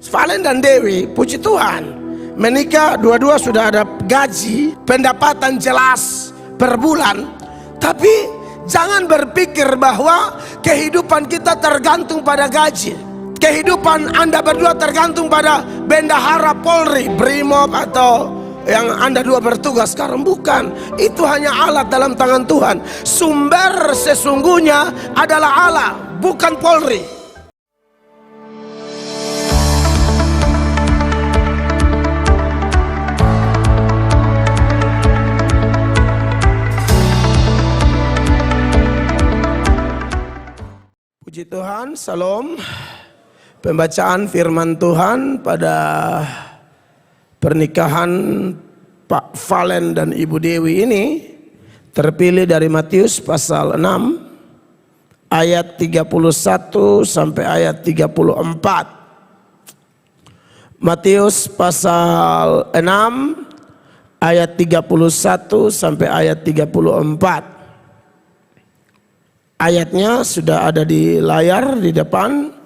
Valen dan Dewi, puji Tuhan, menikah dua-dua sudah ada gaji, pendapatan jelas per bulan. Tapi jangan berpikir bahwa kehidupan kita tergantung pada gaji. Kehidupan Anda berdua tergantung pada bendahara Polri, Brimob, atau yang Anda dua bertugas sekarang. Bukan, itu hanya alat dalam tangan Tuhan. Sumber sesungguhnya adalah Allah, bukan Polri. Puji Tuhan, salam. Pembacaan firman Tuhan pada pernikahan Pak Valen dan Ibu Dewi ini terpilih dari Matius pasal 6 ayat 31 sampai ayat 34. Matius pasal 6 ayat 31 sampai ayat 34. Ayatnya sudah ada di layar di depan.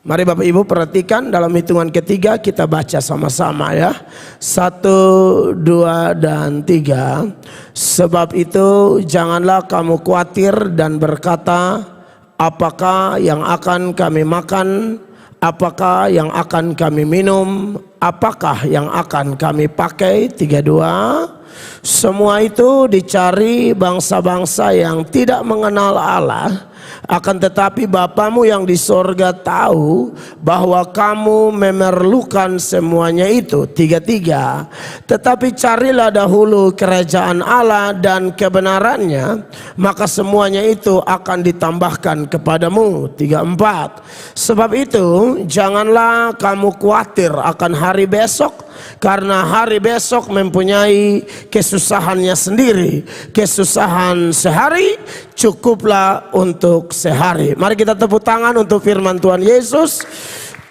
Mari Bapak Ibu perhatikan, dalam hitungan ketiga kita baca sama-sama ya. 1, 2, dan 3. Sebab itu janganlah kamu khawatir dan berkata, apakah yang akan kami makan, apakah yang akan kami minum, apakah yang akan kami pakai. 32. Semua itu dicari bangsa-bangsa yang tidak mengenal Allah. Akan tetapi Bapamu yang di sorga tahu bahwa kamu memerlukan semuanya itu. 33. Tetapi carilah dahulu kerajaan Allah dan kebenarannya, maka semuanya itu akan ditambahkan kepadamu. 34. Sebab itu janganlah kamu khawatir akan hari besok, karena hari besok mempunyai kesusahannya sendiri. Kesusahan sehari cukuplah untuk sehari. Mari kita tepuk tangan untuk firman Tuhan Yesus.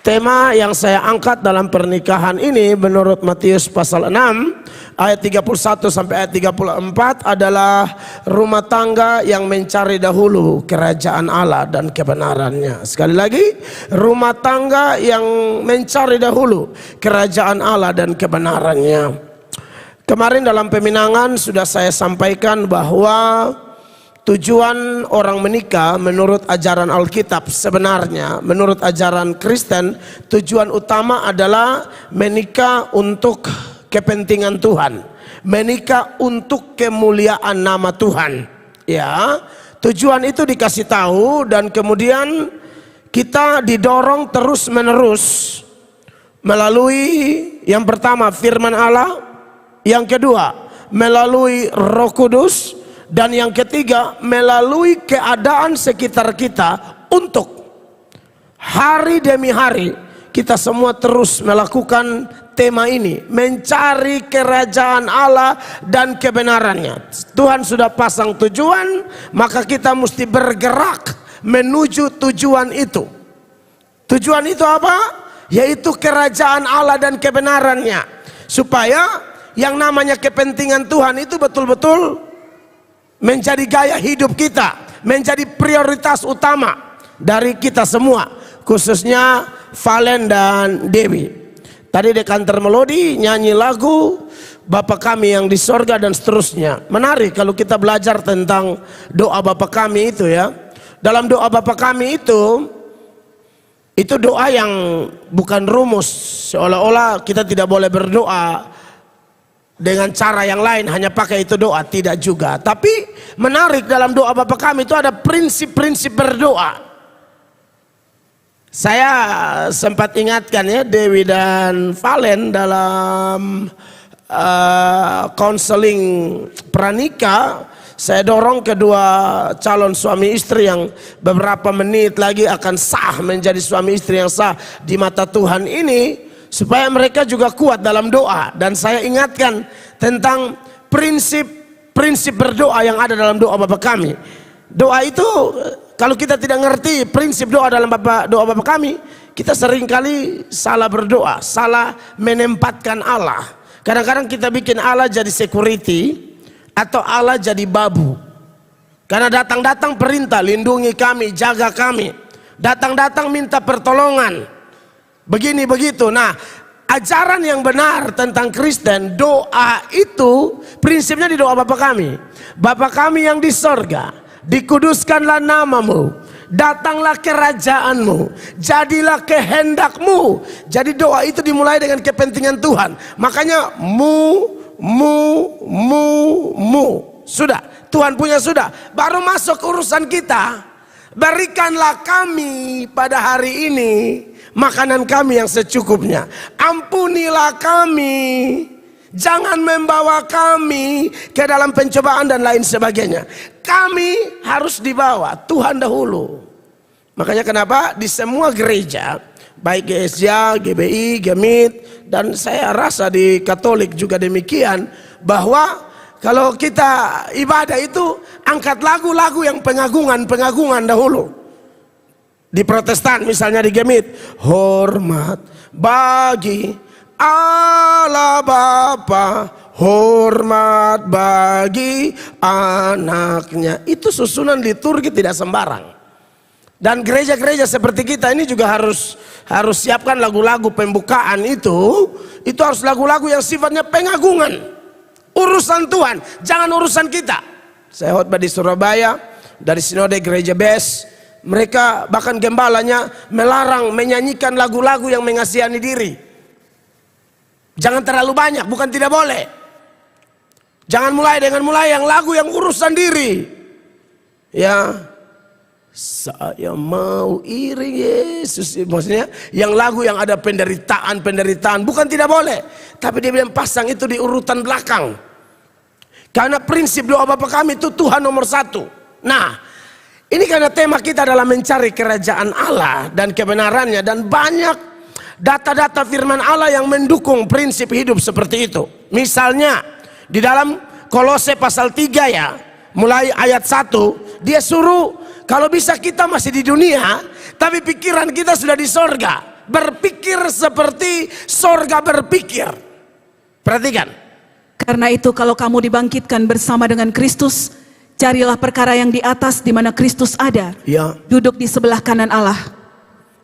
Tema yang saya angkat dalam pernikahan ini menurut Matius pasal 6 ayat 31 sampai ayat 34 adalah rumah tangga yang mencari dahulu kerajaan Allah dan kebenarannya. Sekali lagi, rumah tangga yang mencari dahulu kerajaan Allah dan kebenarannya. Kemarin dalam peminangan sudah saya sampaikan bahwa tujuan orang menikah menurut ajaran Alkitab sebenarnya, menurut ajaran Kristen, tujuan utama adalah menikah untuk kepentingan Tuhan, menikah untuk kemuliaan nama Tuhan. Ya, tujuan itu dikasih tahu dan kemudian kita didorong terus menerus melalui yang pertama firman Allah, yang kedua melalui Roh Kudus, dan yang ketiga melalui keadaan sekitar kita. Untuk hari demi hari kita semua terus melakukan tema ini, mencari kerajaan Allah dan kebenarannya. Tuhan sudah pasang tujuan, maka kita mesti bergerak menuju tujuan itu. Tujuan itu apa? Yaitu kerajaan Allah dan kebenarannya, supaya yang namanya kepentingan Tuhan itu betul-betul menjadi gaya hidup kita, menjadi prioritas utama dari kita semua, khususnya Valen dan Dewi. Tadi di kantor melodi nyanyi lagu Bapa Kami yang di sorga dan seterusnya. Menarik kalau kita belajar tentang doa Bapa Kami itu ya. Dalam doa Bapa Kami itu doa yang bukan rumus, seolah-olah kita tidak boleh berdoa dengan cara yang lain, hanya pakai itu doa. Tidak juga. Tapi menarik, dalam doa Bapa Kami itu ada prinsip-prinsip berdoa. Saya sempat ingatkan ya Dewi dan Valen dalam konseling pranikah. Saya dorong kedua calon suami istri yang beberapa menit lagi akan sah menjadi suami istri yang sah di mata Tuhan ini, supaya mereka juga kuat dalam doa. Dan saya ingatkan tentang prinsip berdoa yang ada dalam doa Bapa Kami. Doa itu kalau kita tidak ngerti prinsip doa dalam doa Bapa Kami, kita seringkali salah berdoa, salah menempatkan Allah. Kadang-kadang kita bikin Allah jadi security atau Allah jadi babu. Karena datang-datang perintah, lindungi kami, jaga kami. Datang-datang minta pertolongan. begini begitu. Nah, ajaran yang benar tentang Kristen, doa itu prinsipnya di doa Bapa kami. Bapa kami yang di sorga, dikuduskanlah namamu, datanglah kerajaanmu, jadilah kehendakmu. Jadi doa itu dimulai dengan kepentingan Tuhan. Makanya mu. Sudah, Tuhan punya sudah. Baru masuk urusan kita. Berikanlah kami pada hari ini makanan kami yang secukupnya. Ampunilah kami. Jangan membawa kami ke dalam pencobaan dan lain sebagainya. Kami harus dibawa Tuhan dahulu. Makanya kenapa di semua gereja, baik GSJ, GBI, Gemit, dan saya rasa di Katolik juga demikian, bahwa kalau kita ibadah itu angkat lagu-lagu yang pengagungan dahulu. Di Protestan misalnya di Gemit, hormat bagi Allah Bapa, hormat bagi anaknya. Itu susunan liturgi tidak sembarang. Dan gereja-gereja seperti kita ini juga harus siapkan lagu-lagu pembukaan itu harus lagu-lagu yang sifatnya pengagungan. Urusan Tuhan, jangan urusan kita. Saya khotbah di Surabaya dari Sinode Gereja BES, mereka bahkan gembalanya melarang menyanyikan lagu-lagu yang mengasihani diri. Jangan terlalu banyak, bukan tidak boleh. Jangan mulai yang lagu yang urusan diri. Ya, saya mau iring Yesus. Maksudnya yang lagu yang ada penderitaan, bukan tidak boleh. Tapi dia bilang pasang itu di urutan belakang. Karena prinsip doa Bapa kami itu Tuhan nomor satu. Nah, ini karena tema kita adalah mencari kerajaan Allah dan kebenarannya. Dan banyak data-data firman Allah yang mendukung prinsip hidup seperti itu. Misalnya di dalam Kolose pasal 3 ya, mulai ayat 1, dia suruh kalau bisa kita masih di dunia, tapi pikiran kita sudah di sorga. Berpikir seperti sorga berpikir. Perhatikan. Karena itu kalau kamu dibangkitkan bersama dengan Kristus, carilah perkara yang di atas di mana Kristus ada. Ya. Duduk di sebelah kanan Allah.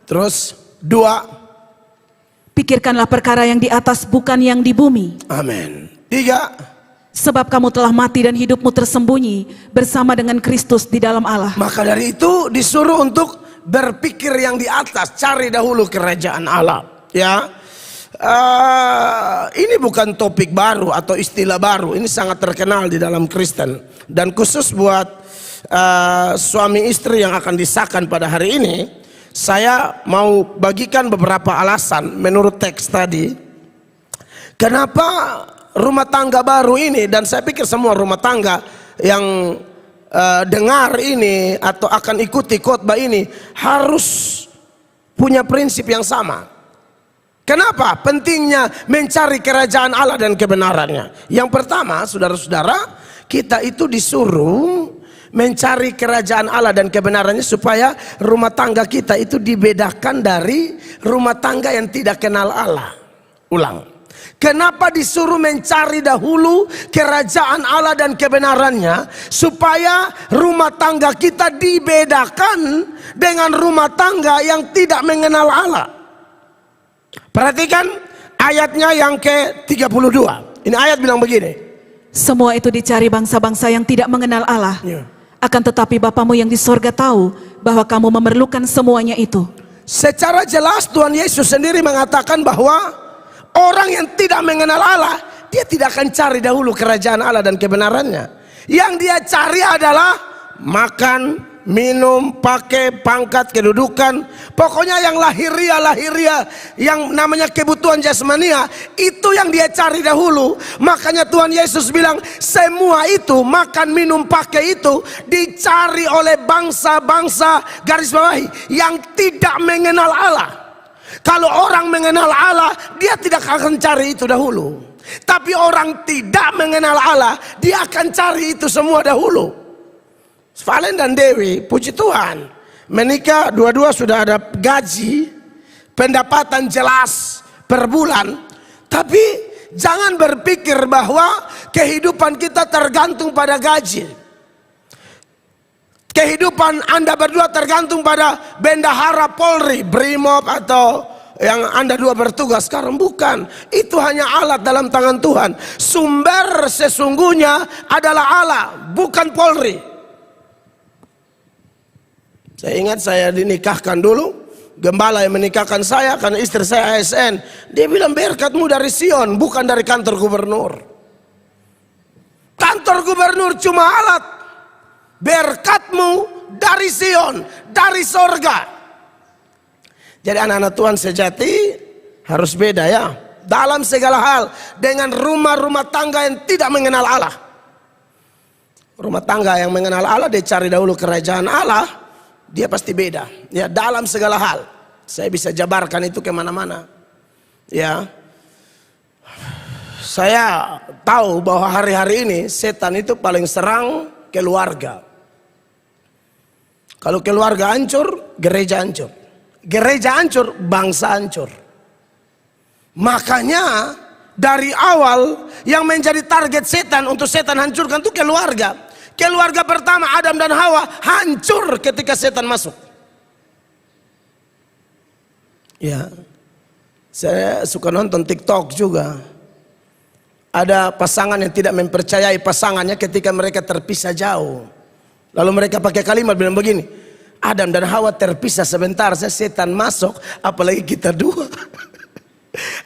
Terus 2. Pikirkanlah perkara yang di atas, bukan yang di bumi. Amin. 3. Sebab kamu telah mati dan hidupmu tersembunyi bersama dengan Kristus di dalam Allah. Maka dari itu disuruh untuk berpikir yang di atas, cari dahulu kerajaan Allah. Ya, ini bukan topik baru atau istilah baru. Ini sangat terkenal di dalam Kristen dan khusus buat suami istri yang akan disahkan pada hari ini. Saya mau bagikan beberapa alasan menurut teks tadi. Kenapa rumah tangga baru ini, dan saya pikir semua rumah tangga yang dengar ini atau akan ikuti khotbah ini harus punya prinsip yang sama. Kenapa? Pentingnya mencari kerajaan Allah dan kebenarannya. Yang pertama, saudara-saudara, kita itu disuruh mencari kerajaan Allah dan kebenarannya supaya rumah tangga kita itu dibedakan dari rumah tangga yang tidak kenal Allah. Ulang. Kenapa disuruh mencari dahulu kerajaan Allah dan kebenarannya? Supaya rumah tangga kita dibedakan dengan rumah tangga yang tidak mengenal Allah. Perhatikan ayatnya yang ke-32. Ini ayat bilang begini. Semua itu dicari bangsa-bangsa yang tidak mengenal Allah. Ya. Akan tetapi Bapamu yang di sorga tahu bahwa kamu memerlukan semuanya itu. Secara jelas Tuhan Yesus sendiri mengatakan bahwa orang yang tidak mengenal Allah, dia tidak akan cari dahulu kerajaan Allah dan kebenarannya. Yang dia cari adalah makan, minum, pakai, pangkat, kedudukan. Pokoknya yang lahiriah, yang namanya kebutuhan jasmania, itu yang dia cari dahulu. Makanya Tuhan Yesus bilang, semua itu, makan, minum, pakai itu, dicari oleh bangsa-bangsa, garis bawahi, yang tidak mengenal Allah. Kalau orang mengenal Allah, dia tidak akan cari itu dahulu. Tapi orang tidak mengenal Allah, dia akan cari itu semua dahulu. Valen dan Dewi, puji Tuhan, menikah dua-dua sudah ada gaji, pendapatan jelas per bulan. Tapi jangan berpikir bahwa kehidupan kita tergantung pada gaji. Kehidupan Anda berdua tergantung pada bendahara Polri, Brimob atau yang Anda dua bertugas sekarang. Bukan, itu hanya alat dalam tangan Tuhan. Sumber sesungguhnya adalah Allah, bukan Polri. Saya ingat saya dinikahkan dulu, gembala yang menikahkan saya karena istri saya ASN. Dia bilang berkatmu dari Sion, bukan dari kantor gubernur. Kantor gubernur cuma alat. Berkatmu dari Sion, dari sorga. Jadi anak-anak Tuhan sejati harus beda ya. Dalam segala hal dengan rumah-rumah tangga yang tidak mengenal Allah. Rumah tangga yang mengenal Allah, dia cari dahulu kerajaan Allah, dia pasti beda. Ya, dalam segala hal. Saya bisa jabarkan itu kemana-mana. Ya, saya tahu bahwa hari-hari ini setan itu paling serang keluarga. Kalau keluarga hancur, gereja hancur. Gereja hancur, bangsa hancur. Makanya dari awal yang menjadi target setan untuk setan hancurkan itu keluarga. Keluarga pertama Adam dan Hawa hancur ketika setan masuk. Ya, saya suka nonton TikTok juga. Ada pasangan yang tidak mempercayai pasangannya ketika mereka terpisah jauh. Lalu mereka pakai kalimat bilang begini, Adam dan Hawa terpisah sebentar, setan masuk, apalagi kita dua.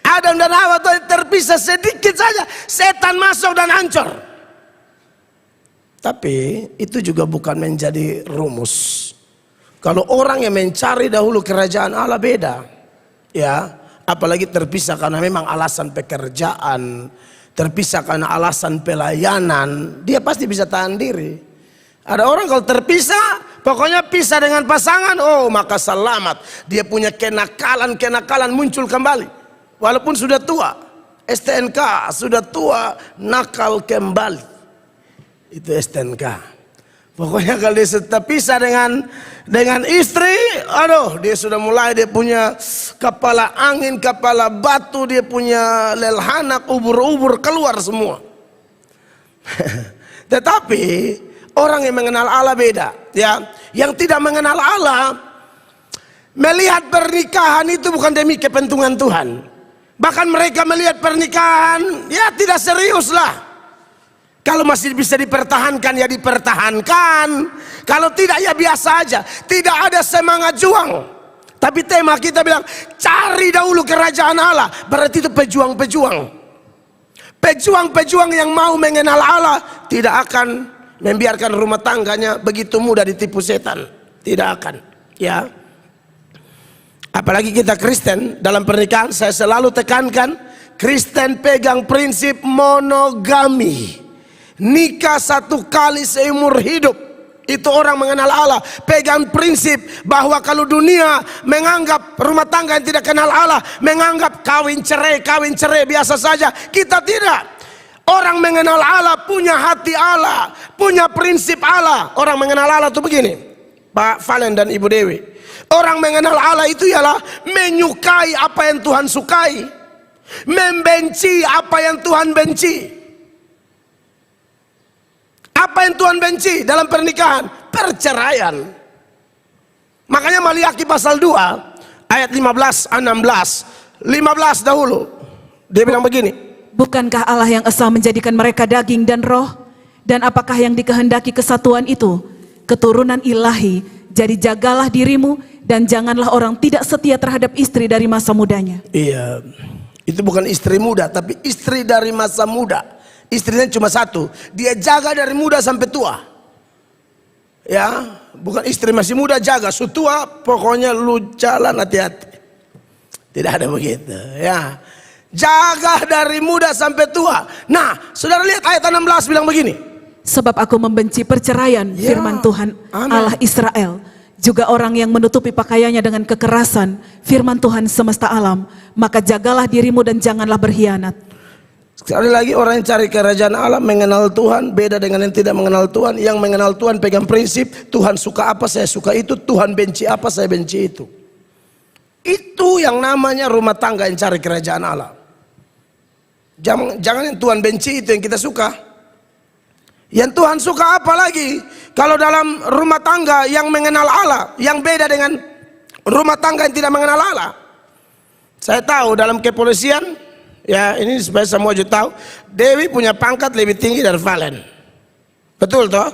Adam dan Hawa terpisah sedikit saja, setan masuk dan hancur. Tapi itu juga bukan menjadi rumus. Kalau orang yang mencari dahulu kerajaan Allah beda. Ya, apalagi terpisah karena memang alasan pekerjaan, terpisah karena alasan pelayanan, dia pasti bisa tahan diri. Ada orang kalau terpisah, pokoknya pisah dengan pasangan, oh maka selamat. Dia punya kenakalan muncul kembali. Walaupun sudah tua, STNK sudah tua, nakal kembali. Itu STNK. Pokoknya kalau dia terpisah dengan istri, aduh, dia sudah mulai, dia punya kepala angin, kepala batu, dia punya lelhanak, ubur-ubur keluar semua. Tetapi orang yang mengenal Allah beda, ya. Yang tidak mengenal Allah melihat pernikahan itu bukan demi kepentingan Tuhan. Bahkan mereka melihat pernikahan ya tidak serius lah. Kalau masih bisa dipertahankan ya dipertahankan. Kalau tidak ya biasa aja. Tidak ada semangat juang. Tapi tema kita bilang cari dahulu kerajaan Allah. Berarti itu pejuang-pejuang. Pejuang-pejuang yang mau mengenal Allah tidak akan membiarkan rumah tangganya begitu mudah ditipu setan. Tidak akan. Ya. Apalagi kita Kristen dalam pernikahan saya selalu tekankan Kristen pegang prinsip monogami. Nikah satu kali seumur hidup. Itu orang mengenal Allah. Pegang prinsip bahwa kalau dunia menganggap rumah tangga yang tidak kenal Allah, menganggap kawin cerai biasa saja. Kita tidak. Orang mengenal Allah punya hati Allah, punya prinsip Allah. Orang mengenal Allah itu begini, Pak Valen dan Ibu Dewi. Orang mengenal Allah itu ialah menyukai apa yang Tuhan sukai, membenci apa yang Tuhan benci. Apa yang Tuhan benci dalam pernikahan? Perceraian. Makanya Maliaki pasal 2 ayat 15, 16, 15 dahulu. Dia bilang begini. Bukankah Allah yang esa menjadikan mereka daging dan roh? Dan apakah yang dikehendaki kesatuan itu? Keturunan ilahi. Jadi jagalah dirimu dan janganlah orang tidak setia terhadap istri dari masa mudanya. Iya. Itu bukan istri muda tapi istri dari masa muda. Istrinya cuma satu, dia jaga dari muda sampai tua. Ya, bukan istri masih muda jaga, sutua pokoknya lu jalan hati-hati. Tidak ada begitu, ya. Jaga dari muda sampai tua. Nah, saudara lihat ayat 16 bilang begini. Sebab aku membenci perceraian, ya, firman Tuhan amen. Allah Israel. Juga orang yang menutupi pakaiannya dengan kekerasan, firman Tuhan semesta alam. Maka jagalah dirimu dan janganlah berkhianat. Sekali lagi orang yang cari kerajaan Allah mengenal Tuhan beda dengan yang tidak mengenal Tuhan. Yang mengenal Tuhan pegang prinsip Tuhan suka apa saya suka itu, Tuhan benci apa saya benci itu. Itu yang namanya rumah tangga yang cari kerajaan Allah. Jangan yang Tuhan benci itu yang kita suka. Yang Tuhan suka apa lagi? Kalau dalam rumah tangga yang mengenal Allah, yang beda dengan rumah tangga yang tidak mengenal Allah. Saya tahu dalam kepolisian, ya ini supaya semua juga tahu, Dewi punya pangkat lebih tinggi dari Valen. Betul toh?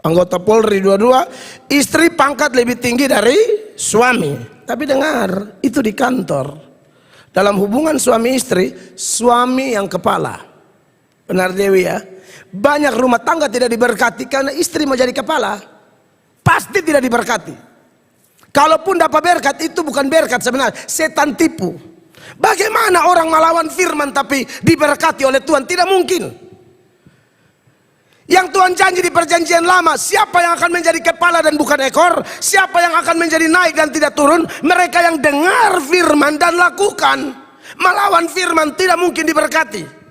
Anggota Polri dua-dua, istri pangkat lebih tinggi dari suami. Tapi dengar, itu di kantor. Dalam hubungan suami istri, suami yang kepala. Benar Dewi ya? Banyak rumah tangga tidak diberkati karena istri mau jadi kepala. Pasti tidak diberkati. Kalaupun dapat berkat, itu bukan berkat sebenarnya, setan tipu. Bagaimana orang melawan firman tapi diberkati oleh Tuhan? Tidak mungkin. Yang Tuhan janji di perjanjian lama, siapa yang akan menjadi kepala dan bukan ekor? Siapa yang akan menjadi naik dan tidak turun? Mereka yang dengar firman dan lakukan. Melawan firman tidak mungkin diberkati.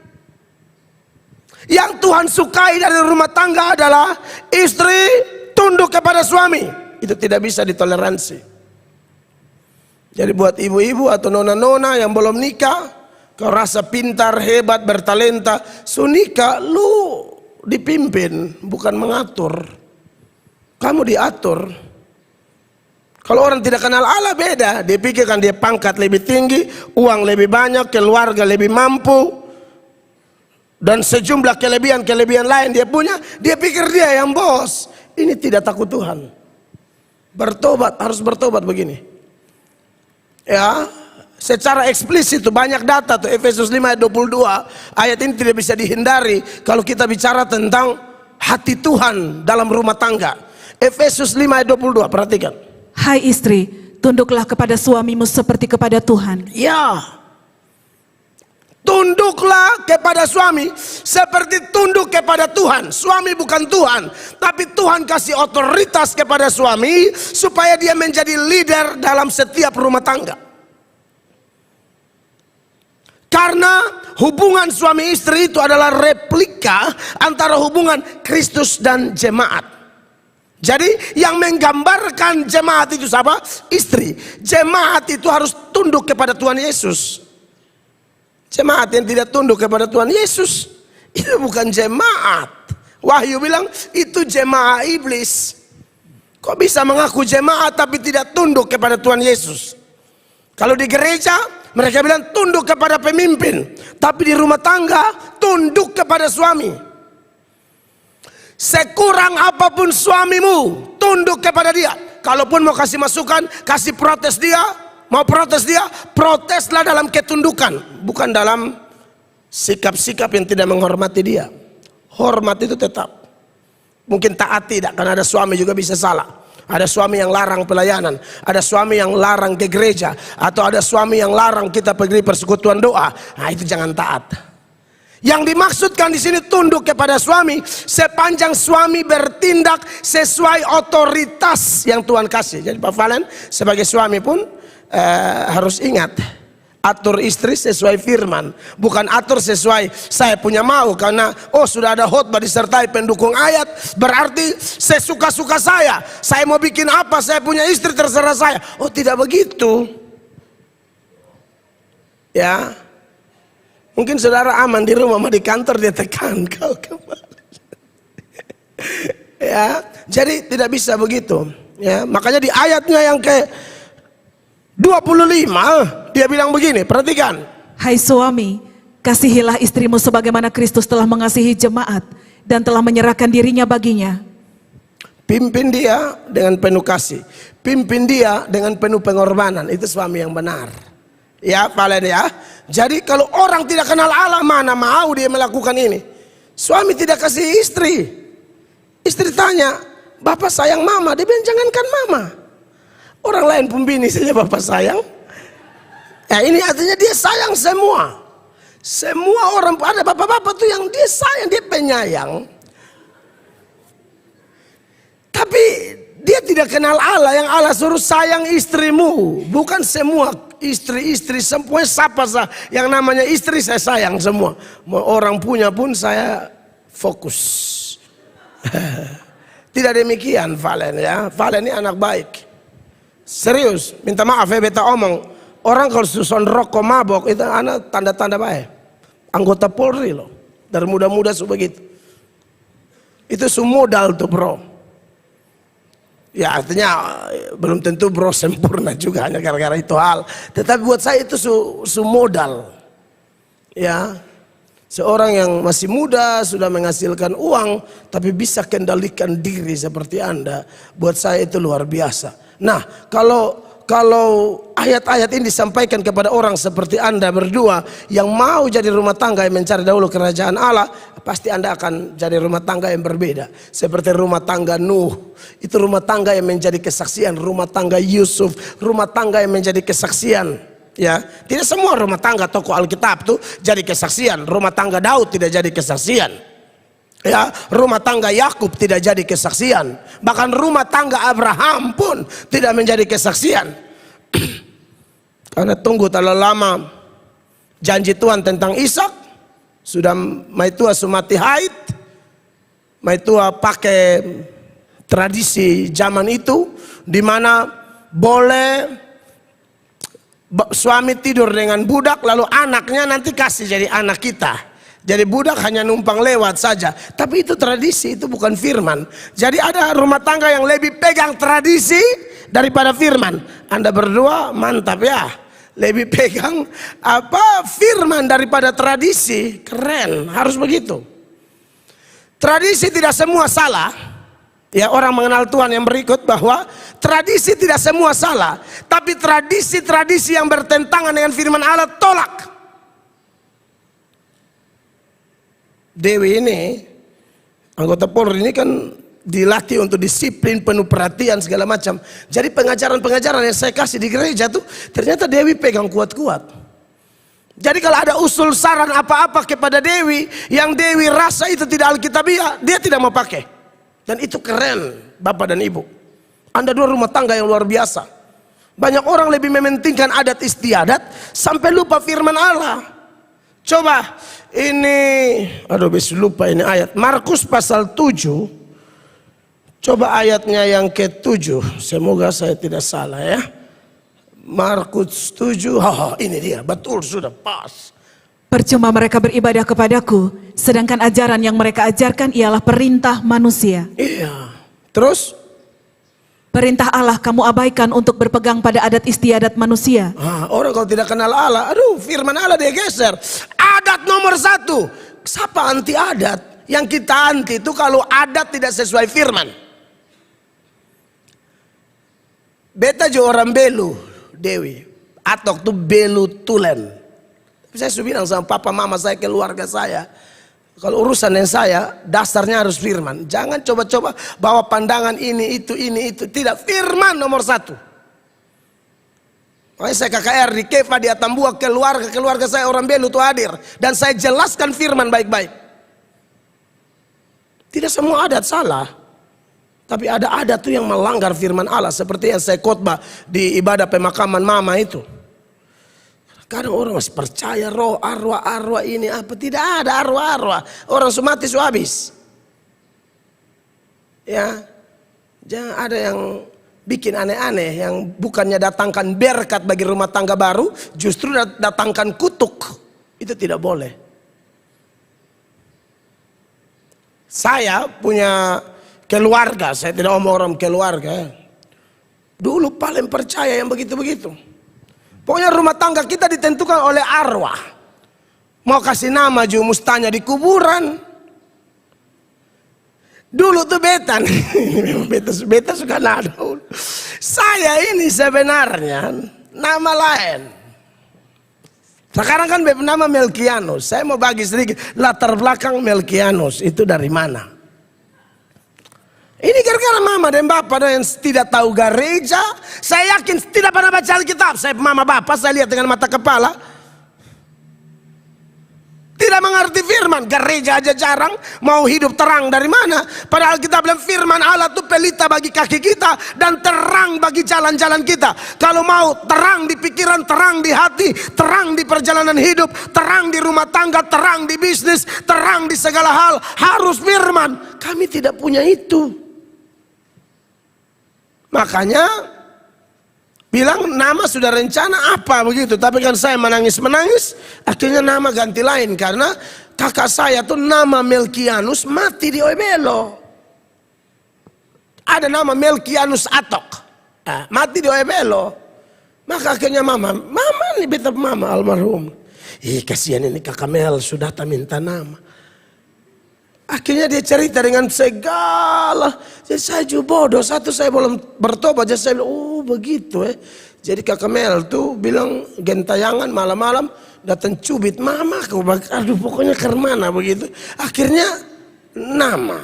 Yang Tuhan sukai dari rumah tangga adalah istri tunduk kepada suami. Itu tidak bisa ditoleransi. Jadi buat ibu-ibu atau nona-nona yang belum nikah, kau rasa pintar, hebat, bertalenta, so nikah, lu dipimpin, bukan mengatur. Kamu diatur. Kalau orang tidak kenal Allah beda, dia pikirkan dia pangkat lebih tinggi, uang lebih banyak, keluarga lebih mampu, dan sejumlah kelebihan-kelebihan lain dia punya, dia pikir dia yang bos. Ini tidak takut Tuhan. Bertobat, harus bertobat begini. Ya, secara eksplisit tuh banyak data tuh, Efesus 5 ayat 22. Ayat ini tidak bisa dihindari kalau kita bicara tentang hati Tuhan dalam rumah tangga. Efesus 5 ayat 22, perhatikan. Hai istri, tunduklah kepada suamimu seperti kepada Tuhan. Ya, tunduklah kepada suami seperti tunduk kepada Tuhan. Suami bukan Tuhan, tapi Tuhan kasih otoritas kepada suami supaya dia menjadi leader dalam setiap rumah tangga. Karena hubungan suami istri itu adalah replika antara hubungan Kristus dan jemaat. Jadi yang menggambarkan jemaat itu siapa? Istri. Jemaat itu harus tunduk kepada Tuhan Yesus. Jemaat yang tidak tunduk kepada Tuhan Yesus, itu bukan jemaat. Wahyu bilang itu jemaah iblis. Kok bisa mengaku jemaat tapi tidak tunduk kepada Tuhan Yesus? Kalau di gereja mereka bilang tunduk kepada pemimpin, tapi di rumah tangga tunduk kepada suami. Sekurang apapun suamimu, tunduk kepada dia. Kalaupun mau kasih masukan, kasih protes dia, mau protes dia, proteslah dalam ketundukan, bukan dalam sikap-sikap yang tidak menghormati dia. Hormat itu tetap. Mungkin taat tidak, karena ada suami juga bisa salah. Ada suami yang larang pelayanan, ada suami yang larang ke gereja, atau ada suami yang larang kita pergi persekutuan doa. Nah, itu jangan taat. Yang dimaksudkan di sini tunduk kepada suami sepanjang suami bertindak sesuai otoritas yang Tuhan kasih. Jadi Pak Valen sebagai suami pun harus ingat, atur istri sesuai firman, bukan atur sesuai saya punya mau. Karena sudah ada khotbah disertai pendukung ayat, berarti sesuka-suka saya mau bikin apa, saya punya istri terserah saya. Tidak begitu. Ya, mungkin saudara aman di rumah, di kantor dia tekan kau kembali. Ya, jadi tidak bisa begitu. Ya, makanya di ayatnya yang ke 25 dia bilang begini, perhatikan. Hai suami, kasihilah istrimu sebagaimana Kristus telah mengasihi jemaat dan telah menyerahkan dirinya baginya. Pimpin dia dengan penuh kasih, pimpin dia dengan penuh pengorbanan. Itu suami yang benar. Ya, Valen ya. Jadi kalau orang tidak kenal Allah, mana mau dia melakukan ini. Suami tidak kasih istri. Istri tanya, bapak sayang mama? Dia bilang jangankan mama, orang lain pun bini saja bapak sayang. Ya, ini artinya dia sayang semua. Semua orang, ada bapak-bapak tuh yang dia sayang, dia penyayang. Tapi dia tidak kenal Allah. Yang Allah suruh sayang istrimu, bukan semua istri-istri, semua siapa sah yang namanya istri saya sayang semua. Mau orang punya pun saya fokus. Tidak demikian Valen ya. Valen ini anak baik. Serius, minta maaf ya beta omong. Orang kalau susun rokok mabok itu anak tanda-tanda baik. Anggota Polri loh. Dari muda-muda begitu. Itu semua modal tuh bro. Ya artinya belum tentu bro sempurna juga hanya gara-gara itu hal. Tetapi buat saya itu su modal. Ya, seorang yang masih muda sudah menghasilkan uang tapi bisa kendalikan diri seperti Anda, buat saya itu luar biasa. Nah, kalau ayat-ayat ini disampaikan kepada orang seperti Anda berdua yang mau jadi rumah tangga yang mencari dahulu kerajaan Allah, pasti Anda akan jadi rumah tangga yang berbeda. Seperti rumah tangga Nuh, itu rumah tangga yang menjadi kesaksian. Rumah tangga Yusuf, rumah tangga yang menjadi kesaksian. Ya, tidak semua rumah tangga tokoh Alkitab tuh jadi kesaksian. Rumah tangga Daud tidak jadi kesaksian. Ya, rumah tangga Yakub tidak jadi kesaksian. Bahkan rumah tangga Abraham pun tidak menjadi kesaksian. Karena tunggu terlalu lama janji Tuhan tentang Ishak. Sudah Maitua sumati haid. Maitua pakai tradisi zaman itu, di mana boleh suami tidur dengan budak lalu anaknya nanti kasih jadi anak kita. Jadi budak hanya numpang lewat saja. Tapi itu tradisi, itu bukan firman. Jadi ada rumah tangga yang lebih pegang tradisi daripada firman. Anda berdua mantap ya, lebih pegang firman daripada tradisi. Keren, harus begitu. Tradisi tidak semua salah. Ya, orang mengenal Tuhan yang berikut bahwa tradisi tidak semua salah, tapi tradisi-tradisi yang bertentangan dengan firman Allah tolak. Dewi ini, anggota Polri ini kan dilatih untuk disiplin, penuh perhatian segala macam. Jadi pengajaran-pengajaran yang saya kasih di gereja tuh ternyata Dewi pegang kuat-kuat. Jadi kalau ada usul saran apa-apa kepada Dewi yang Dewi rasa itu tidak alkitabiah, dia tidak mau pakai. Dan itu keren Bapak dan Ibu. Anda dua rumah tangga yang luar biasa. Banyak orang lebih mementingkan adat istiadat sampai lupa firman Allah. Coba ini, bisa lupa ini ayat Markus pasal 7. Coba ayatnya yang ke-7. Semoga saya tidak salah ya. Markus 7. Ini dia, betul, sudah pas. Percuma mereka beribadah kepadaku, sedangkan ajaran yang mereka ajarkan ialah perintah manusia. Iya. Terus? Perintah Allah kamu abaikan untuk berpegang pada adat istiadat manusia. Orang kalau tidak kenal Allah, firman Allah dia geser. Adat nomor 1. Siapa anti adat? Yang kita anti itu kalau adat tidak sesuai firman. Beta jo orang belu, Dewi. Atok tuh belu tulen. Saya sudah bilang sama papa mama saya, keluarga saya, kalau urusan yang saya, dasarnya harus firman. Jangan coba-coba bawa pandangan ini, itu. Tidak, firman nomor 1. Makanya saya KKR di Kefa, di Atambua, keluarga saya orang belu itu hadir. Dan saya jelaskan firman baik-baik. Tidak semua adat salah. Tapi ada adat tuh yang melanggar firman Allah. Seperti yang saya khotbah di ibadah pemakaman mama itu. Kadang orang masih percaya roh, arwah ini apa. Tidak ada arwah. Orang mati habis. Ya, jangan ada yang bikin aneh-aneh. Yang bukannya datangkan berkat bagi rumah tangga baru, justru datangkan kutuk. Itu tidak boleh. Saya punya keluarga, saya tidak omong orang keluarga. Dulu paling percaya yang begitu-begitu. Pokoknya rumah tangga kita ditentukan oleh arwah. Mau kasih nama juga mustanya di kuburan. Dulu tuh beta suka nada. Saya ini sebenarnya nama lain. Sekarang kan nama Melkianus. Saya mau bagi sedikit latar belakang Melkianus itu dari mana. Ini gara-gara mama dan bapak yang tidak tahu gereja. Saya yakin tidak pernah baca Alkitab. Saya mama bapak, saya lihat dengan mata kepala. Tidak mengerti firman. Gereja aja jarang. Mau hidup terang dari mana? Padahal kita bilang firman Allah itu pelita bagi kaki kita. Dan terang bagi jalan-jalan kita. Kalau mau terang di pikiran, terang di hati, terang di perjalanan hidup, terang di rumah tangga, terang di bisnis, terang di segala hal, harus firman. Kami tidak punya itu. Makanya bilang nama sudah rencana apa begitu. Tapi kan saya menangis. Akhirnya nama ganti lain. Karena kakak saya tuh nama Melkianus mati di Oebelo. Ada nama Melkianus Atok. Mati di Oebelo. Maka akhirnya mama nih beta mama almarhum. Kasihan ini kakak Mel sudah tak minta nama. Akhirnya dia cerita dengan segala. Jadi saya juga bodoh. Satu saya belum bertobat. Jadi saya bilang, oh begitu Jadi kakak Mel tuh bilang gentayangan malam-malam datang cubit. Mama aduh pokoknya kemana begitu. Akhirnya nama.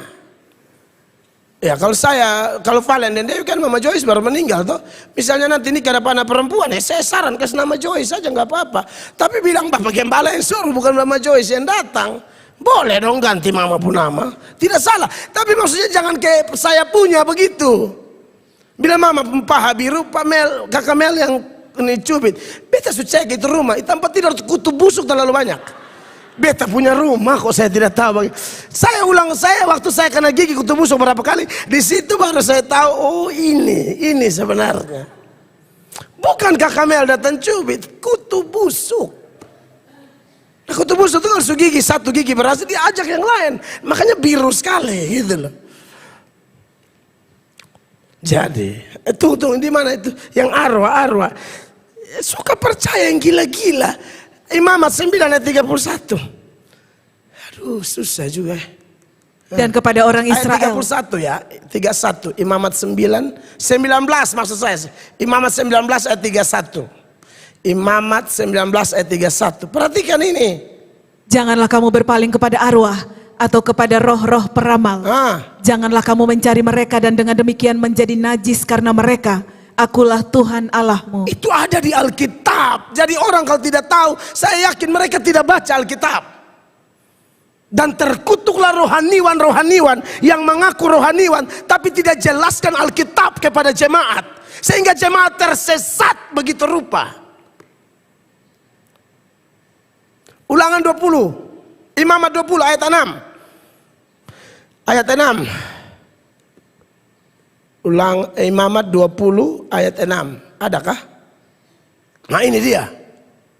Ya kalau Valen dan Dewi kan Mama Joyce baru meninggal toh. Misalnya nanti ini karena anak perempuan saya saran kasih nama Joyce saja nggak apa-apa. Tapi bilang Bapak Gembala yang suruh bukan Mama Joyce yang datang. Boleh dong ganti mama pun nama. Tidak salah. Tapi maksudnya jangan kayak saya punya begitu. Bila mama paha biru, kakak Mel yang ini cubit. Beta sudah cek itu rumah. Tempat tidur kutu busuk terlalu banyak. Beta punya rumah kok saya tidak tahu. Saya waktu saya kena gigi kutu busuk berapa kali. Di situ baru saya tahu, oh ini sebenarnya. Bukan kakak Mel datang cubit, kutu busuk. Nah, kutu busuk itu harus gigi, satu gigi berhasil diajak yang lain. Makanya biru sekali gitu loh. Jadi, tunggu di mana itu? Yang arwah. Suka percaya yang gila-gila. Imamat 9 ayat 31. Aduh, susah juga. Dan kepada orang Israel. Ayat 31 ya, 31. Imamat 19 maksud saya. Imamat 19 ayat 31. Imamat 19 ayat 31. Perhatikan ini. Janganlah kamu berpaling kepada arwah atau kepada roh-roh peramal. Janganlah kamu mencari mereka dan dengan demikian menjadi najis karena mereka. Akulah Tuhan Allahmu. Itu ada di Alkitab. Jadi orang kalau tidak tahu, saya yakin mereka tidak baca Alkitab. Dan terkutuklah rohaniwan yang mengaku rohaniwan tapi tidak jelaskan Alkitab kepada jemaat. Sehingga jemaat tersesat begitu rupa. Ulangan 20. Imamat 20 ayat 6. Ayat 6. Imamat 20 ayat 6. Adakah? Nah ini dia.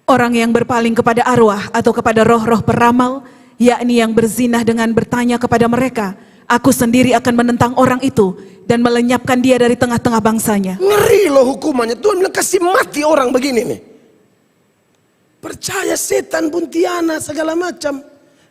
Orang yang berpaling kepada arwah atau kepada roh-roh peramal, yakni yang berzinah dengan bertanya kepada mereka, aku sendiri akan menentang orang itu dan melenyapkan dia dari tengah-tengah bangsanya. Ngeri loh hukumannya. Tuhan bilang kasih mati orang begini nih. Percaya setan, buntiana, segala macam.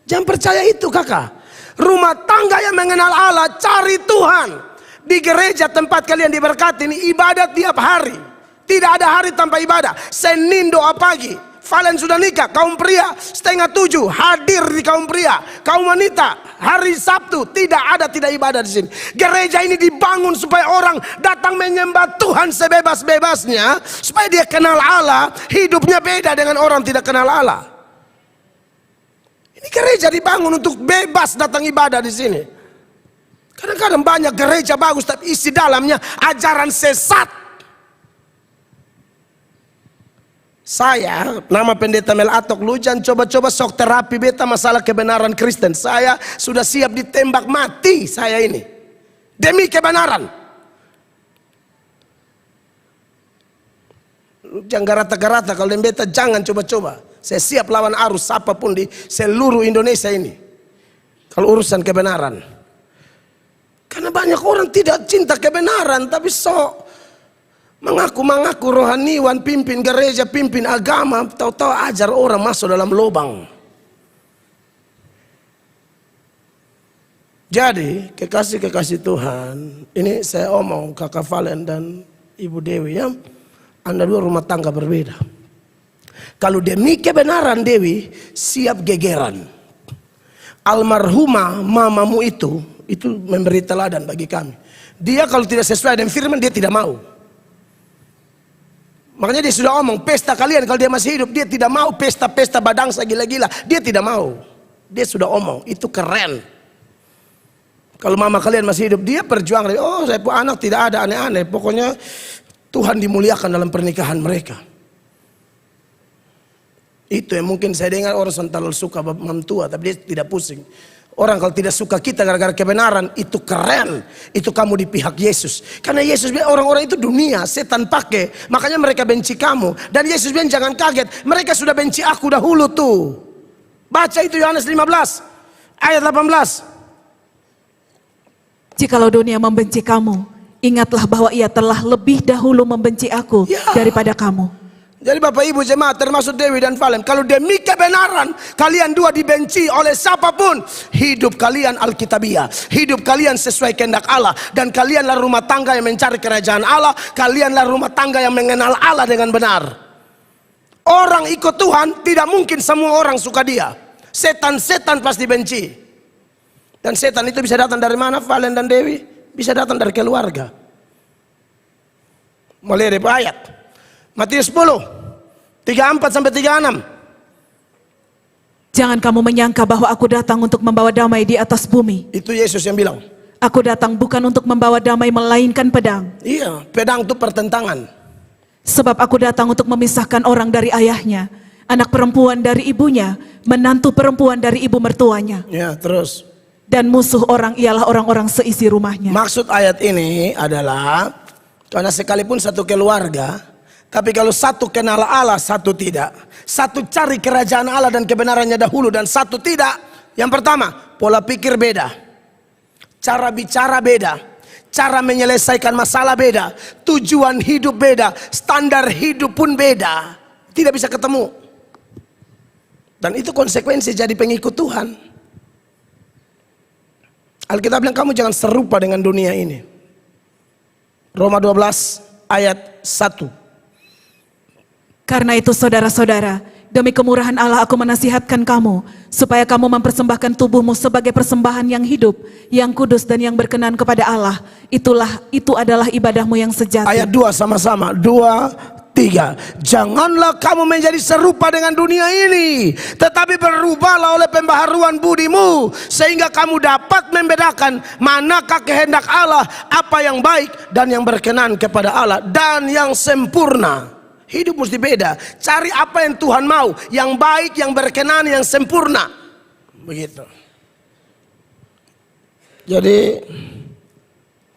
Jangan percaya itu kakak. Rumah tangga yang mengenal Allah, cari Tuhan. Di gereja tempat kalian diberkati ini ibadat tiap hari. Tidak ada hari tanpa ibadah. Senin doa pagi. Valen sudah nikah, kaum pria 6:30 hadir di kaum pria. Kaum wanita hari Sabtu tidak ibadah di sini. Gereja ini dibangun supaya orang datang menyembah Tuhan sebebas-bebasnya, supaya dia kenal Allah, hidupnya beda dengan orang tidak kenal Allah. Ini gereja dibangun untuk bebas datang ibadah di sini. Kadang-kadang banyak gereja bagus tapi isi dalamnya ajaran sesat. Saya, nama pendeta Mel Atok, lu jangan coba-coba sok terapi beta masalah kebenaran Kristen. Saya sudah siap ditembak mati saya ini. Demi kebenaran. Lu jangan garata-garata kalau beta jangan coba-coba. Saya siap lawan arus apapun di seluruh Indonesia ini. Kalau urusan kebenaran. Karena banyak orang tidak cinta kebenaran tapi sok mengaku rohaniwan, pimpin gereja, pimpin agama, tahu-tahu ajar orang masuk dalam lubang. Jadi kekasih-kekasih Tuhan, ini saya omong kakak Valen dan Ibu Dewi ya, Anda dua rumah tangga berbeda. Kalau demi kebenaran Dewi siap gegeran. Almarhumah mamamu itu memberi teladan bagi kami. Dia kalau tidak sesuai dengan firman dia tidak mau. Makanya dia sudah omong, pesta kalian kalau dia masih hidup, dia tidak mau pesta-pesta badangsa gila-gila. Dia tidak mau. Dia sudah omong, itu keren. Kalau mama kalian masih hidup, dia berjuang. Oh saya pun anak tidak ada aneh-aneh. Pokoknya Tuhan dimuliakan dalam pernikahan mereka. Itu yang mungkin saya dengar orang terlalu suka mam tua, tapi dia tidak pusing. Orang kalau tidak suka kita gara-gara kebenaran, itu keren. Itu kamu di pihak Yesus. Karena Yesus bilang orang-orang itu dunia, setan pakai. Makanya mereka benci kamu. Dan Yesus bilang jangan kaget, mereka sudah benci aku dahulu tuh. Baca itu Yohanes 15 ayat 18. Jikalau dunia membenci kamu, ingatlah bahwa ia telah lebih dahulu membenci aku Ya. daripada kamu. Jadi Bapak Ibu jemaat termasuk Dewi dan Valen, kalau demi kebenaran kalian dua dibenci oleh siapapun, hidup kalian alkitabiah, hidup kalian sesuai kehendak Allah, dan kalianlah rumah tangga yang mencari kerajaan Allah, kalianlah rumah tangga yang mengenal Allah dengan benar. Orang ikut Tuhan tidak mungkin semua orang suka dia. Setan-setan pasti benci. Dan setan itu bisa datang dari mana, Valen dan Dewi? Bisa datang dari keluarga. Mulai dari ayat Matius 10, 34 sampai 36. Jangan kamu menyangka bahwa aku datang untuk membawa damai di atas bumi. Itu Yesus yang bilang. Aku datang bukan untuk membawa damai melainkan pedang. Iya, pedang itu pertentangan. Sebab aku datang untuk memisahkan orang dari ayahnya, anak perempuan dari ibunya, menantu perempuan dari ibu mertuanya. Ya, terus. Dan musuh orang ialah orang-orang seisi rumahnya. Maksud ayat ini adalah, karena sekalipun satu keluarga, tapi kalau satu kenal Allah, satu tidak. Satu cari kerajaan Allah dan kebenarannya dahulu, dan satu tidak. Yang pertama, pola pikir beda, cara bicara beda, cara menyelesaikan masalah beda, tujuan hidup beda, standar hidup pun beda. Tidak bisa ketemu. Dan itu konsekuensi jadi pengikut Tuhan. Alkitab bilang kamu jangan serupa dengan dunia ini. Roma 12 ayat 1. Karena itu saudara-saudara, demi kemurahan Allah aku menasihatkan kamu, supaya kamu mempersembahkan tubuhmu sebagai persembahan yang hidup, yang kudus dan yang berkenan kepada Allah. Itu adalah ibadahmu yang sejati. Ayat 2 sama-sama, 2, 3. Janganlah kamu menjadi serupa dengan dunia ini, tetapi berubahlah oleh pembaharuan budimu, sehingga kamu dapat membedakan manakah kehendak Allah, apa yang baik dan yang berkenan kepada Allah, dan yang sempurna. Hidup mesti beda. Cari apa yang Tuhan mau, yang baik, yang berkenan, yang sempurna. Begitu. Jadi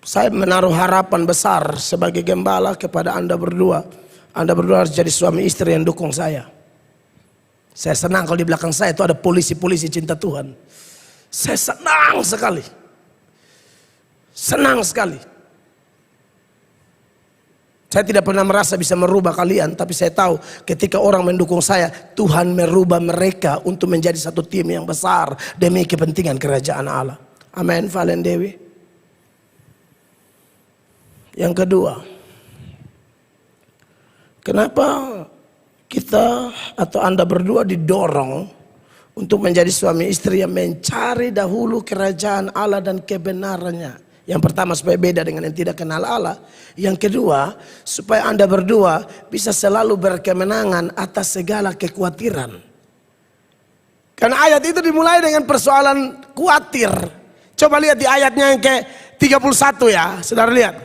saya menaruh harapan besar sebagai gembala kepada Anda berdua. Anda berdua harus jadi suami istri yang dukung saya. Saya senang kalau di belakang saya itu ada polisi-polisi cinta Tuhan. Saya senang sekali. Senang sekali. Saya tidak pernah merasa bisa merubah kalian, tapi saya tahu ketika orang mendukung saya, Tuhan merubah mereka untuk menjadi satu tim yang besar demi kepentingan kerajaan Allah. Amin, Valen Dewi. Yang kedua, kenapa kita atau Anda berdua didorong untuk menjadi suami istri yang mencari dahulu kerajaan Allah dan kebenarannya? Yang pertama supaya beda dengan yang tidak kenal Allah. Yang kedua supaya Anda berdua bisa selalu berkemenangan atas segala kekhawatiran. Karena ayat itu dimulai dengan persoalan khawatir. Coba lihat di ayatnya yang ke-31 ya, saudara lihat.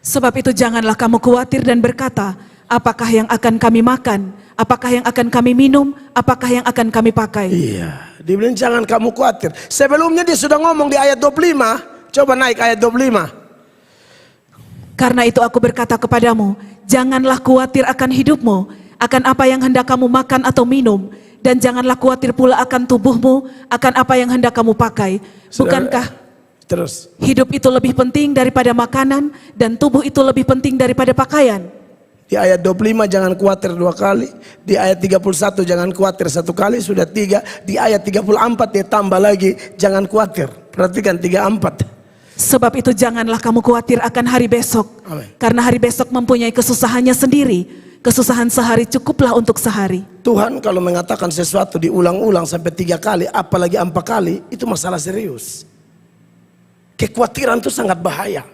Sebab itu janganlah kamu khawatir dan berkata, apakah yang akan kami makan, apakah yang akan kami minum, apakah yang akan kami pakai. Iya, dibilang jangan kamu khawatir. Sebelumnya dia sudah ngomong di ayat 25. Coba naik ayat 25. Karena itu aku berkata kepadamu, janganlah khawatir akan hidupmu, akan apa yang hendak kamu makan atau minum, dan janganlah khawatir pula akan tubuhmu, akan apa yang hendak kamu pakai. Bukankah terus hidup itu lebih penting daripada makanan, dan tubuh itu lebih penting daripada pakaian? di ayat 25 jangan khawatir 2 kali. Di ayat 31 jangan khawatir 1 kali, sudah 3. Di ayat 34 dia tambah lagi jangan khawatir. Perhatikan 34. Sebab itu janganlah kamu khawatir akan hari besok. Amin. Karena hari besok mempunyai kesusahannya sendiri. Kesusahan sehari cukuplah untuk sehari. Tuhan kalau mengatakan sesuatu diulang-ulang sampai 3 kali, apalagi 4 kali, itu masalah serius. Kekhawatiran itu sangat bahaya.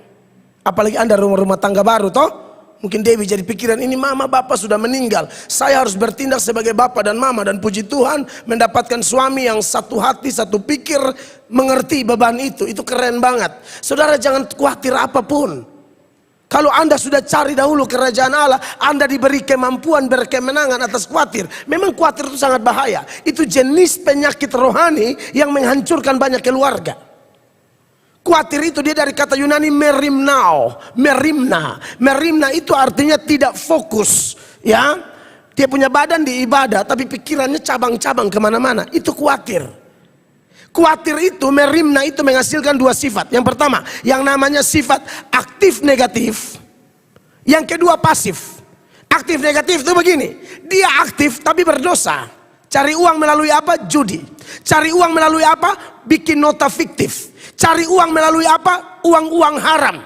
Apalagi Anda rumah tangga baru toh. Mungkin Dewi jadi pikiran ini mama bapak sudah meninggal. Saya harus bertindak sebagai bapak dan mama. Dan puji Tuhan mendapatkan suami yang satu hati, satu pikir, mengerti beban itu. Itu keren banget. Saudara jangan khawatir apapun. Kalau Anda sudah cari dahulu kerajaan Allah, Anda diberi kemampuan berkemenangan atas khawatir. Memang khawatir itu sangat bahaya. Itu jenis penyakit rohani yang menghancurkan banyak keluarga. Khawatir itu dia dari kata Yunani merimnao, merimna. Merimna itu artinya tidak fokus, ya. Dia punya badan di ibadah, tapi pikirannya cabang-cabang kemana-mana. Itu khawatir. Khawatir itu, merimna itu menghasilkan dua sifat. Yang pertama, yang namanya sifat aktif negatif. Yang kedua pasif. Aktif negatif itu begini, dia aktif tapi berdosa. Cari uang melalui apa? Judi. Cari uang melalui apa? Bikin nota fiktif. Cari uang melalui apa? Uang-uang haram.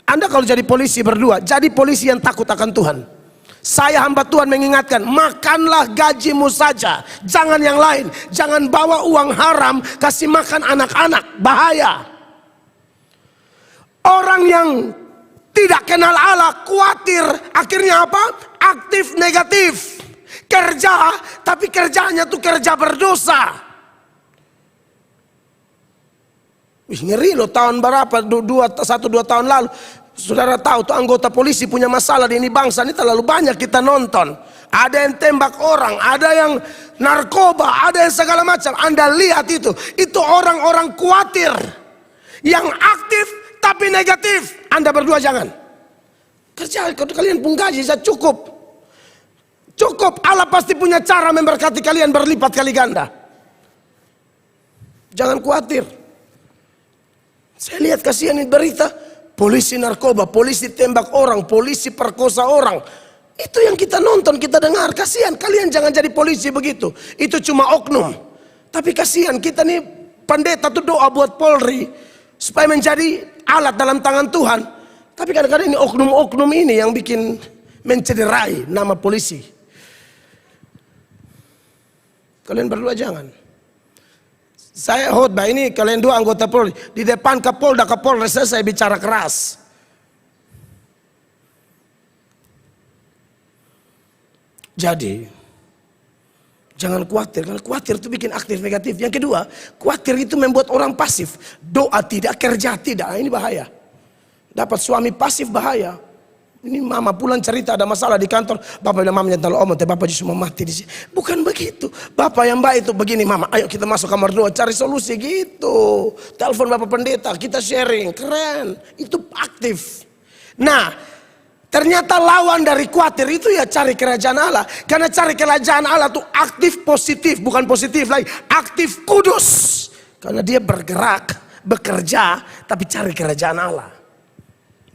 Anda kalau jadi polisi berdua, jadi polisi yang takut akan Tuhan. Saya hamba Tuhan mengingatkan, makanlah gajimu saja, jangan yang lain. Jangan bawa uang haram kasih makan anak-anak, bahaya. Orang yang tidak kenal Allah, khawatir, akhirnya apa? Aktif negatif. Kerja, tapi kerjanya tuh kerja berdosa. Wih, ngeri loh, tahun berapa? 1-2 tahun lalu. Saudara tahu tuh anggota polisi punya masalah di ini bangsa ini, terlalu banyak kita nonton. Ada yang tembak orang, ada yang narkoba, ada yang segala macam. Anda lihat itu orang-orang khawatir. Yang aktif tapi negatif. Anda berdua jangan. Kerja, kalau kalian pun gaji saya cukup. Cukup, Allah pasti punya cara memberkati kalian berlipat kali ganda. Jangan khawatir. Saya lihat kasihan ini berita, polisi narkoba, polisi tembak orang, polisi perkosa orang. Itu yang kita nonton, kita dengar. Kasihan, kalian jangan jadi polisi begitu. Itu cuma oknum. Tapi kasihan, kita nih pendeta tuh doa buat Polri supaya menjadi alat dalam tangan Tuhan. Tapi kadang-kadang ini oknum-oknum ini yang bikin mencederai nama polisi. Kalian berdua jangan. Saya khotbah ini, kalian dua anggota Polri, di depan Kapolda, Kapolres saya bicara keras. Jadi jangan khawatir, karena khawatir itu bikin aktif negatif. Yang kedua, khawatir itu membuat orang pasif. Doa tidak, kerja tidak, nah, ini bahaya. Dapat suami pasif bahaya. Ini mama pulang cerita ada masalah di kantor. Bapak bilang mamanya terlalu omong, bapak justru mau mati di sini. Bukan begitu. Bapak yang baik itu begini, mama, ayo kita masuk kamar doa cari solusi gitu. Telepon bapak pendeta, kita sharing, keren. Itu aktif. Nah, ternyata lawan dari khawatir itu ya cari kerajaan Allah. Karena cari kerajaan Allah itu aktif positif, bukan positif lagi, aktif kudus. Karena dia bergerak, bekerja, tapi cari kerajaan Allah.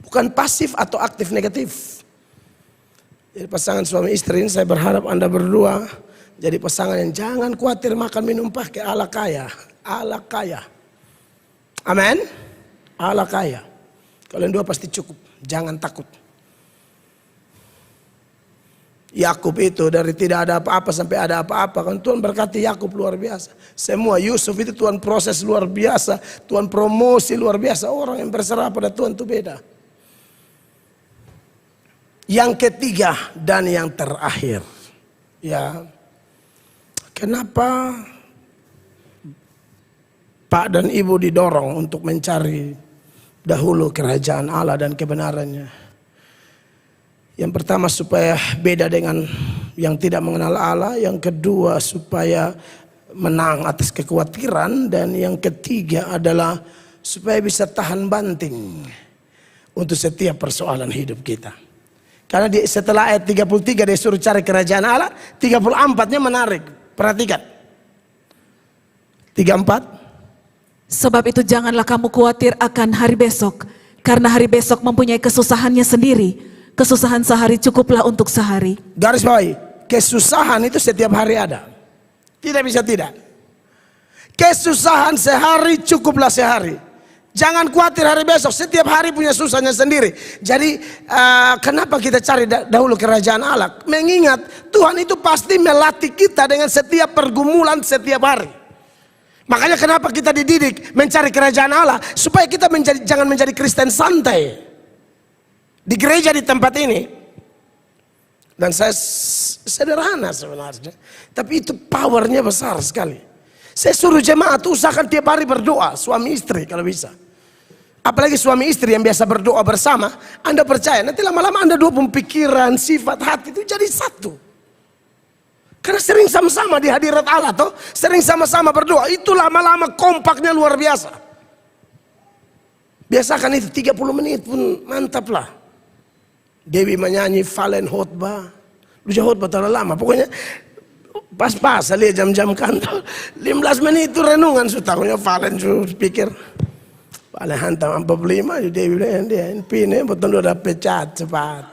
Bukan pasif atau aktif negatif. Jadi pasangan suami istri ini saya berharap Anda berdua jadi pasangan yang jangan khawatir makan minum pakai, Allah kaya. Allah kaya. Amin. Allah kaya. Kalian dua pasti cukup. Jangan takut. Yakub itu dari tidak ada apa-apa sampai ada apa-apa. Kan Tuhan berkati Yakub luar biasa. Semua Yusuf itu Tuhan proses luar biasa. Tuhan promosi luar biasa. Orang yang berserah pada Tuhan itu beda. Yang ketiga dan yang terakhir, ya, kenapa Pak dan Ibu didorong untuk mencari dahulu kerajaan Allah dan kebenarannya? Yang pertama supaya beda dengan yang tidak mengenal Allah, yang kedua supaya menang atas kekhawatiran, dan yang ketiga adalah supaya bisa tahan banting untuk setiap persoalan hidup kita. Karena setelah ayat 33 dia suruh cari kerajaan Allah, 34-nya menarik. Perhatikan. 34. Sebab itu janganlah kamu khawatir akan hari besok, karena hari besok mempunyai kesusahannya sendiri. Kesusahan sehari cukuplah untuk sehari. Garis bawahi, kesusahan itu setiap hari ada. Tidak bisa tidak. Kesusahan sehari cukuplah sehari. Jangan khawatir hari besok, setiap hari punya susahnya sendiri. Jadi kenapa kita cari dahulu kerajaan Allah? Mengingat Tuhan itu pasti melatih kita dengan setiap pergumulan setiap hari. Makanya kenapa kita dididik mencari kerajaan Allah, supaya kita jangan menjadi Kristen santai di gereja di tempat ini. Dan saya sederhana sebenarnya, tapi itu powernya besar sekali. Saya suruh jemaat usahakan tiap hari berdoa, suami istri kalau bisa. Apalagi suami istri yang biasa berdoa bersama, Anda percaya nanti lama-lama Anda dua pemikiran, sifat, hati itu jadi satu. Karena sering sama-sama di hadirat Allah toh, sering sama-sama berdoa, itu lama-lama kompaknya luar biasa. Biasakan itu 30 menit pun mantap lah. Dewi menyanyi Valen khotbah, lu khotbah terlalu lama, pokoknya Pas-pas lihat jam-jam kantor. 15 menit itu renungan sutahunya Valen pikir. Valen hantam 45 dia bilang dia pine betul udah pecat cepat.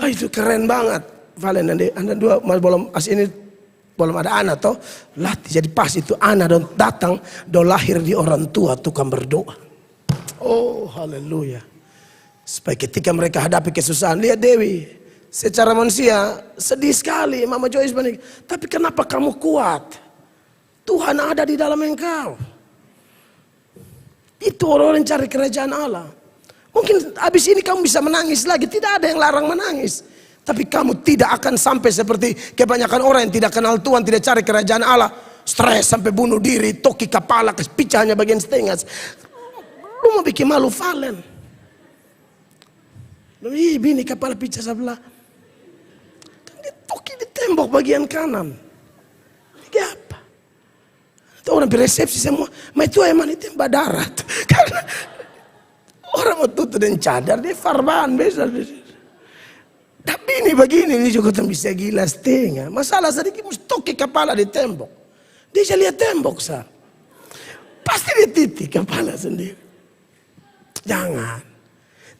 Oh, itu keren banget. Valen anda dua belum ini belum ada anak toh latih jadi pas itu anak dan datang do lahir di orang tua tukang berdoa. Oh haleluya. Supaya ketika mereka hadapi kesusahan, lihat Dewi secara manusia sedih sekali Mama Joyce balik. Tapi kenapa kamu kuat? Tuhan ada di dalam engkau. Itu orang-orang cari kerajaan Allah. Mungkin habis ini kamu bisa menangis lagi, tidak ada yang larang menangis. Tapi kamu tidak akan sampai seperti kebanyakan orang yang tidak kenal Tuhan, tidak cari kerajaan Allah. Stres sampai bunuh diri, toki kepala, pecahnya bagian setengah. Lu mau bikin malu Valen. Ih, bini kepala pecah sebelah. Kan dia toki di tembok bagian kanan. Ini apa? Itu orang beresepsi semua. Ma itu emang itu yang darat. Karena orang mau tutup dan cadar, dia farban besar. Tapi ini begini, ini juga tak bisa gila setengah. Masalah sedikit mesti toki kepala di tembok. Dia bisa lihat tembok sah. Pasti dia titik kepala sendiri. Jangan.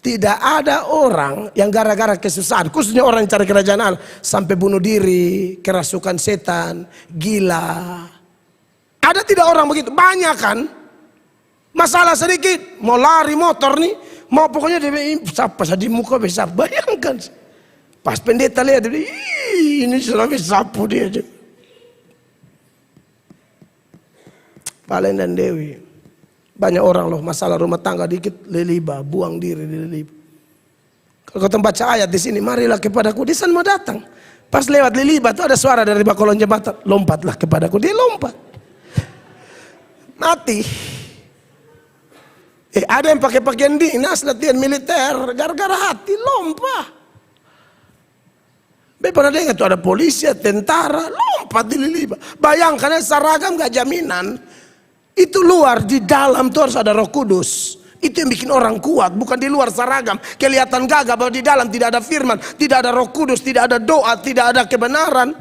Tidak ada orang yang gara-gara kesusahan, khususnya orang yang cari kerajaan Allah, sampai bunuh diri, kerasukan setan, gila. Ada tidak orang begitu? Banyak kan? Masalah sedikit, mau lari motor nih, mau pokoknya dia siapa di muka besar, bayangkan. Pas pendeta lihat dia, ini selama sapu dia. Valen dan Dewi, banyak orang loh masalah rumah tangga dikit leliba, buang diri di leliba. Kalau kau baca ayat di sini, marilah kepadaku, dia mau datang. Pas lewat leliba tuh ada suara dari bakolon jembatan, lompatlah kepadaku, dia lompat. Mati. Ada yang pakai pakaian dinas, latihan militer, gara-gara hati lompat. Pernah dengar tuh ada polisi, tentara, lompat di liliba. Bayangkan seragam gak jaminan. Itu luar, di dalam tuh harus ada Roh Kudus. Itu yang bikin orang kuat, bukan di luar seragam. Kelihatan gagah bahwa di dalam tidak ada firman, tidak ada Roh Kudus, tidak ada doa, tidak ada kebenaran.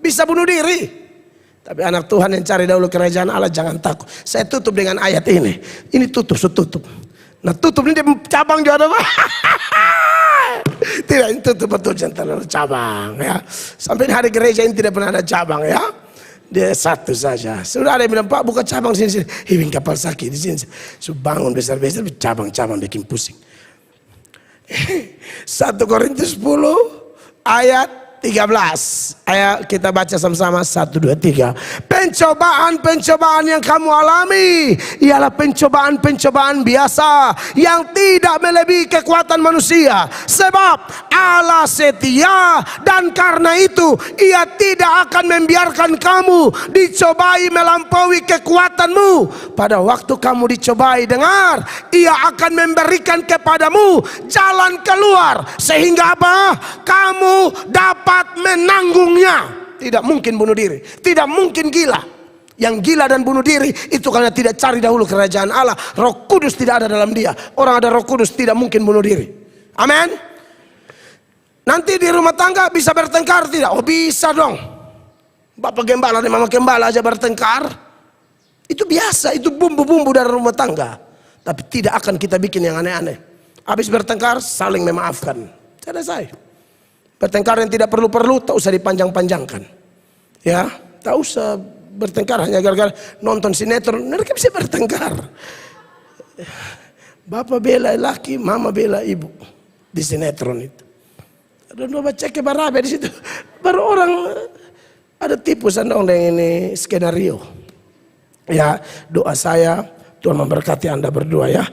Bisa bunuh diri. Tapi anak Tuhan yang cari dahulu kerajaan Allah jangan takut. Saya tutup dengan ayat ini. Ini tutup, setutup. Nah tutup ini dia cabang juga ada. Tidak, itu betul jangan cabang ya. Sampai hari gereja ini tidak pernah ada cabang ya. Dia satu saja. Sudah ada yang bilang, Pak buka cabang sini. Hibing kapal sakit di sini. So, bangun besar-besar cabang-cabang bikin pusing. 1 Korintus 10 ayat 13. Ayo kita baca sama-sama 1, 2, 3. Pencobaan-pencobaan yang kamu alami ialah pencobaan-pencobaan biasa yang tidak melebihi kekuatan manusia. Sebab Allah setia dan karena itu Ia tidak akan membiarkan kamu dicobai melampaui kekuatanmu. Pada waktu kamu dicobai, dengar, Ia akan memberikan kepadamu jalan keluar sehingga apa? Kamu dapat menanggungnya. Tidak mungkin bunuh diri, tidak mungkin gila. Yang gila dan bunuh diri itu karena tidak cari dahulu kerajaan Allah. Roh Kudus tidak ada dalam dia. Orang ada Roh Kudus tidak mungkin bunuh diri. Amin. Nanti di rumah tangga bisa bertengkar tidak? Oh bisa dong. Bapak gembala dan mama gembala aja bertengkar. Itu biasa, itu bumbu-bumbu dari rumah tangga. Tapi tidak akan kita bikin yang aneh-aneh. Habis bertengkar saling memaafkan. Selesai. Bertengkar yang tidak perlu-perlu tak usah dipanjang-panjangkan. Ya, tak usah bertengkar hanya gara-gara nonton sinetron. Mereka bisa bertengkar. Bapak bela laki, mama bela ibu di sinetron itu. Ada dua baca ke barabe di situ. Baru orang ada tipusan dong dengan ini skenario. Ya, doa saya Tuhan memberkati Anda berdua ya.